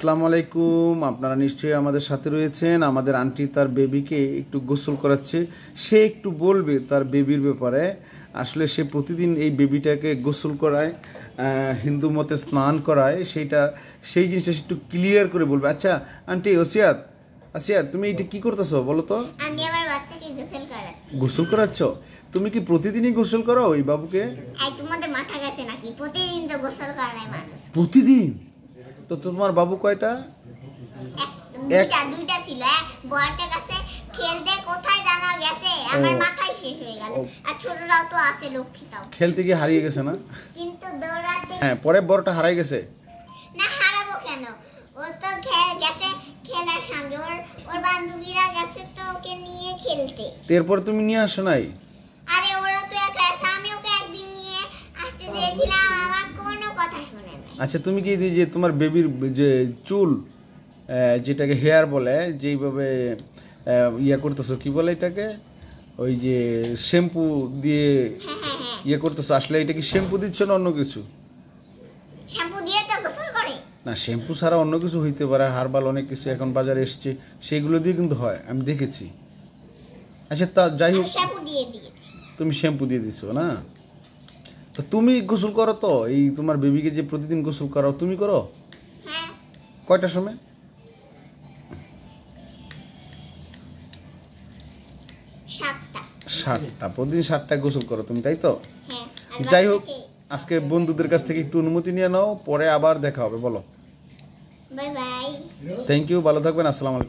আসসালামু আলাইকুম। আপনারা নিশ্চয়ই আমাদের সাথে রয়েছেন। আমাদের আন্টি তার বেবিকে একটু গোসল করাচ্ছে। সে একটু বলবে তার বেবির ব্যাপারে। আসলে সে প্রতিদিন এই বেবিটাকে গোসল করায়, হিন্দু মতে স্নান করায়, সেই জিনিসটা একটু ক্লিয়ার করে বলবে। আচ্ছা আন্টি আসিয়াত তুমি এটা কি করতেছো বলো তো? আমি আমার বাচ্চাকে গোসল করাচ্ছি। গোসল করাচ্ছ? তুমি কি প্রতিদিনই গোসল করো ওই বাবুকে? এই তোমাদের মাথা গেছে নাকি? প্রতিদিন তো গোসল করায় মানুষ। প্রতিদিন? তো তোমার বাবু কয়টা? দুইটা ছিল। বড়টার কাছে খেলতে কোথায় জানা গেছে, আমার মাথায় শেষ হয়ে গেল। আর ছোটরাও তো আছে, লক্ষ্মীটাও খেলতে গিয়ে হারিয়ে গেছে না? কিন্তু দৌড়াতে পরে বড়টা হারাই গেছে। না, হারাবো কেন? ও তো গেছে খেলার সঙ্গে, ওর বান্ধবীরা গেছে তো ওকে নিয়ে খেলতে। এরপর তুমি নিয়ে আসো নাই? আরে ওরা তো একা আছে, আমি ওকে একদিন নিয়ে আসতে চেয়েছিলাম, আমার কোনো কথা শুনে নাই। আচ্ছা তুমি কি যে তোমার বেবির যে চুল, যেটাকে হেয়ার বলে, যেইভাবে ইয়া করতেছো, কি বলে এটাকে, ওই যে শ্যাম্পু দিয়ে ইয়ে করতেছো, আসলে এটা কি শ্যাম্পু দিচ্ছ না অন্য কিছু? শ্যাম্পু দিয়ে তো গোসল করে না, শ্যাম্পু ছাড়া অন্য কিছু হইতে পারে, হার্বাল অনেক কিছু এখন বাজারে এসছে, সেইগুলো দিয়ে কিন্তু হয়, আমি দেখেছি। আচ্ছা তা যাই হোক, শ্যাম্পু দিয়ে দিয়েছি। তুমি শ্যাম্পু দিয়ে দিছো না? তো তুমি গোসল করো তো? এই তোমার বেবিকে যে প্রতিদিন গোসল করাও, তুমি করো? হ্যাঁ। কয়টার সময়? 7টা। প্রতিদিন 7টায় গোসল করো তুমি, তাই তো? হ্যাঁ। যাই হোক, আজকে বন্ধুদের কাছ থেকে একটু অনুমতি নিয়ে নাও, পরে আবার দেখা হবে। বলো বাই বাই। থ্যাংক ইউ, ভালো থাকবেন, আসসালামু আলাইকুম।